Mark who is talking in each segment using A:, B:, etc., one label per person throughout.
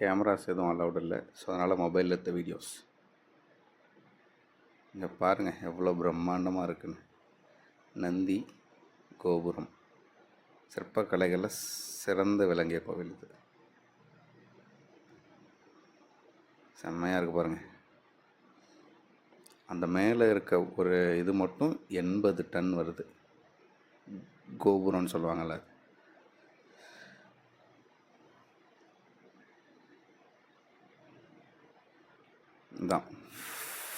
A: Cameras எதுவும் allowed இல்லை. So அதனால் மொபைலில் எடுத்த வீடியோஸ். இங்கே பாருங்கள் எவ்வளோ பிரம்மாண்டமாக இருக்குன்னு. நந்தி கோபுரம் சிற்பக்கலைகளில் சிறந்து விளங்கிய கோவில் இது. செம்மையாக இருக்குது பாருங்கள். அந்த மேலே இருக்க ஒரு இது மட்டும் 80 டன் வருது. கோபுரம்னு சொல்லுவாங்கள்ல. இதுதான்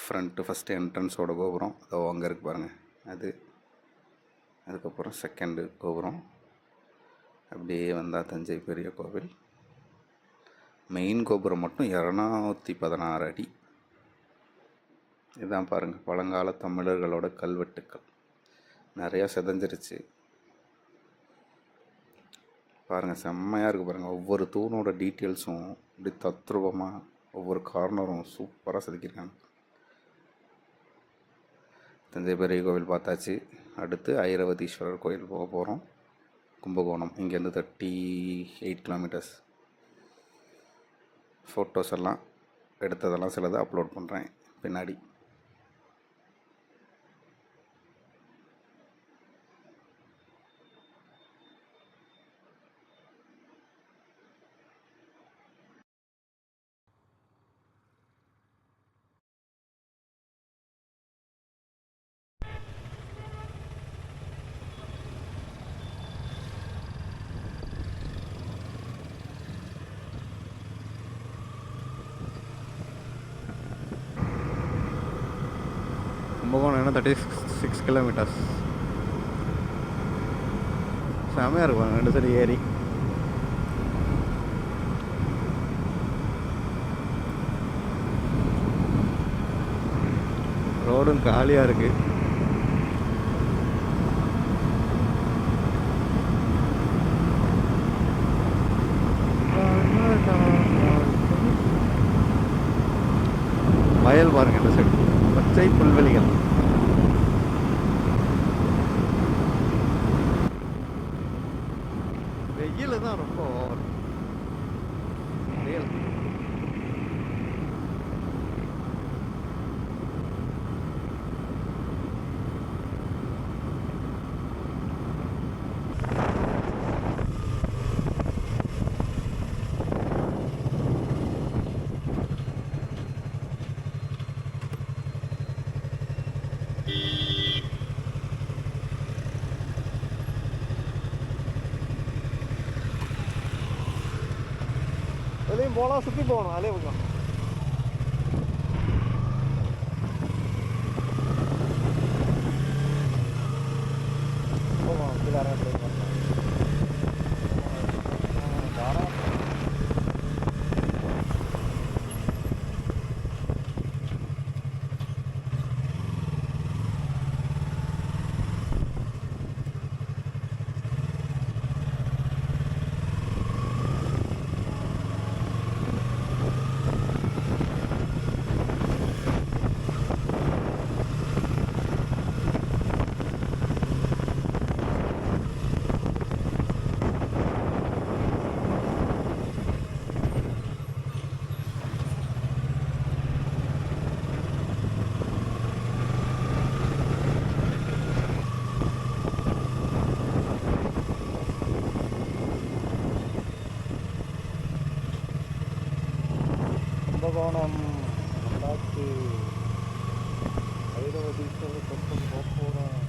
A: ஃப்ரண்ட்டு ஃபஸ்ட்டு என்ட்ரன்ஸோட கோபுரம். அதோ அங்கே இருக்குது பாருங்கள். அதுக்கப்புறம் செகண்டு கோபுரம். அப்படியே வந்தால் தஞ்சை பெரிய கோவில். மெயின் கோபுரம் மட்டும் 216 அடி. இதுதான் பாருங்கள் பழங்கால தமிழர்களோட கல்வெட்டுக்கள். நிறையா செதஞ்சிருச்சு பாருங்கள். செம்மையாக இருக்குது பாருங்கள். ஒவ்வொரு தூணோட டீட்டெயில்ஸும் இப்படி தத்ரூபமாக ஒவ்வொரு கார்னரும் சூப்பராக செதுக்கியிருக்காங்க. தஞ்சை பெரிய கோவில் பார்த்தாச்சு. அடுத்து ஐராவதீஸ்வரர் கோயில் போக போகிறோம். கும்பகோணம் இங்கேருந்து 38 கிலோமீட்டர்ஸ். ஃபோட்டோஸ் எல்லாம் எடுத்ததெல்லாம் சிலதை அப்லோட் பண்ணுறேன் பின்னாடி. கும்பகோணம் என்ன 36 கிலோமீட்டர்ஸ். செமையாக இருக்கும் 2 சைடு ஏரி. ரோடும் காலியாக இருக்குது. வயல் பாருங்க இந்த சைடு பச்சை புல்வெளிகள். வெயில் தான் ரொம்ப வெயில். எதையும் போகலாம், சுற்றி போகணும். அதே பக்கம் போகணும். இப்படி வேறு ட்ரை பண்ணலாம். கும்பகோணம் வந்தாச்சு. ஐராவதீஸ்வரர் பக்கம் போக போகிறோம்.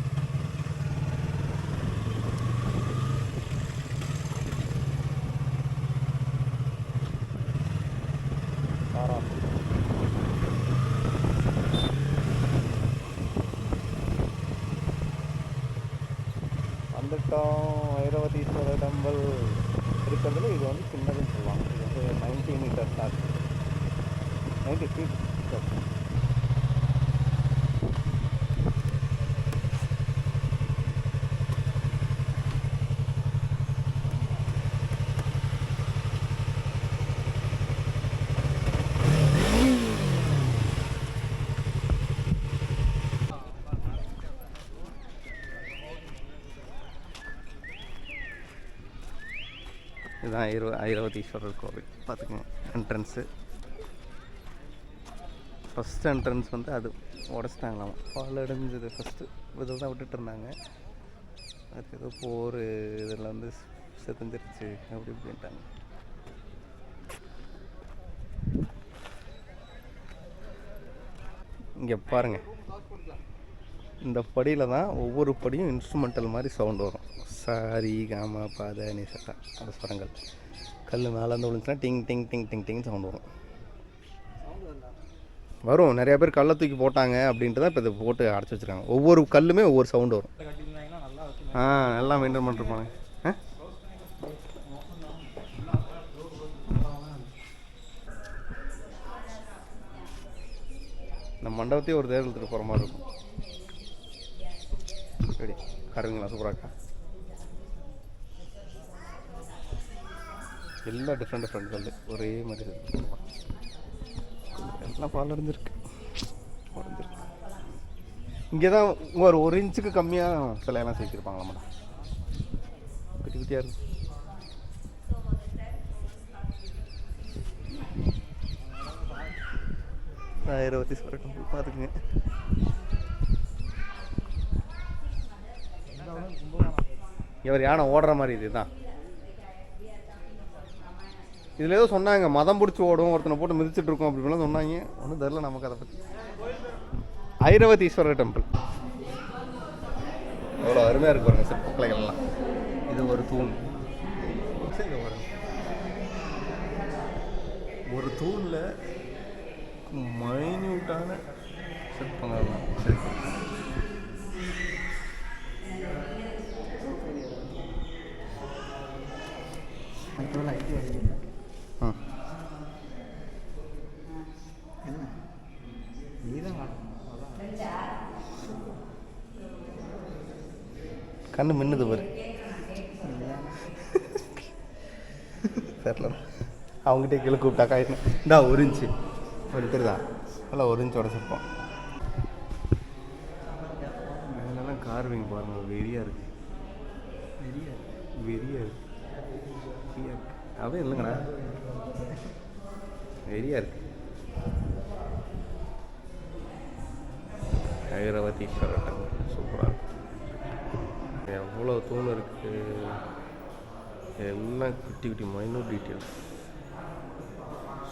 A: வந்துட்டோம். ஐராவதீஸ்வரர் டெம்பிள் இருக்கிறதுல இது வந்து சின்னதுன்னு சொல்லுவாங்க. இது வந்து 90 மீட்டர் ஸ்டார்ட், 90 ஃபீட். இதுதான் ஐராவதீஸ்வரர் கோவில். பார்த்துக்கோங்க என்ட்ரன்ஸு. ஃபஸ்ட் என்ட்ரன்ஸ் வந்து அது உடச்சிட்டாங்களாம், பால் அடைஞ்சது ஃபஸ்ட்டு இதில் தான் விட்டுட்டு இருந்தாங்க. அதுக்கு ஏதோ போர் இதில் வந்து செத்துஞ்சிருச்சு அப்படி இப்படின்ட்டாங்க. இங்கே பாருங்கள், இந்த படியில் தான் ஒவ்வொரு படியும் இன்ஸ்ட்ருமெண்டல் மாதிரி சவுண்டு வரும். சாரி காமா பாத நிசட்டா அந்த ஸ்வரங்கள். கல் மேலேருந்து விழுந்துச்சுன்னா டிங் டிங் டிங் டிங் டிங் சவுண்டு வரும். நிறையா பேர் கல்லை தூக்கி போட்டாங்க அப்படின்ட்டு தான் இப்போ இதை போட்டு அடைச்சி வச்சுருக்காங்க. ஒவ்வொரு கல்லுமே ஒவ்வொரு சவுண்டு வரும். நல்லா மெயின்டைன் பண்ணிருப்பாங்க. இந்த மண்டபத்தையும் ஒரு தேர் இழுத்துட்டு போகிற மாதிரி இருக்கும். சரி கருவிங்களா சூப்பராக்கா. எல்லாம் டிஃப்ரெண்ட் கல் ஒரே மாதிரி எல்லாம் பால் அடைஞ்சிருக்கு. இங்கே தான் ஒரு இன்ச்சுக்கு கம்மியாக சிலையெல்லாம் சேர்த்துருப்பாங்களா மேடம். குட்டி குட்டியாக இருக்கும். ஐராவதீஸ்வரர் டெம்பிள் பார்த்துக்குங்க. இவர் யானை ஓடுற மாதிரி இதுதான். இதில் ஏதோ சொன்னாங்க மதம் பிடிச்சி ஓடும், ஒருத்தனை போட்டு மிதிச்சுட்டு இருக்கோம் அப்படின்லாம் சொன்னாங்க. ஒன்றும் தெரில நமக்கு அதை பற்றி. ஐராவதீஸ்வரர் டெம்பிள் எவ்வளோ அருமையாக இருக்கு பாருங்க சிற்பக்கலைகள்லாம். இது ஒரு தூண். ஒரு தூணில் மைன்யூட்டான சிற்பங்கள் தான். சரி கண்ணு மின்னுது பாரு. சரில அவங்ககிட்ட கீழே கூப்பிட்டாக்கா இந்தா ஒரு இன்ச்சு எடுத்துருதா நல்லா ஒரு இன்ச்சு உடச்சிருப்போம். மேலெல்லாம் கார்விங் பாருங்கள் வெறியாக இருக்குது. வெறியாக இருக்கு. அப்படியே இல்லைங்கண்ணா வெறியாக இருக்கு. ஐராவதீஸ்வரர் டெம்பிள் சூப்பராக இருக்கும். எவ்வளோ தூண் இருக்குது, எல்லாம் குட்டி குட்டி மைனூட் டீட்டெயில்ஸ்.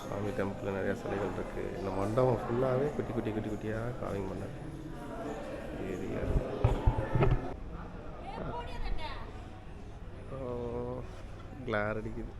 A: சாமி டெம்பிளில் நிறையா சிலைகள் இருக்குது. இந்த மண்டபம் ஃபுல்லாகவே குட்டி குட்டி குட்டி குட்டியாக காவிங் பண்ணார். வெறியாக இருக்கு. கிளார் அடிக்குது.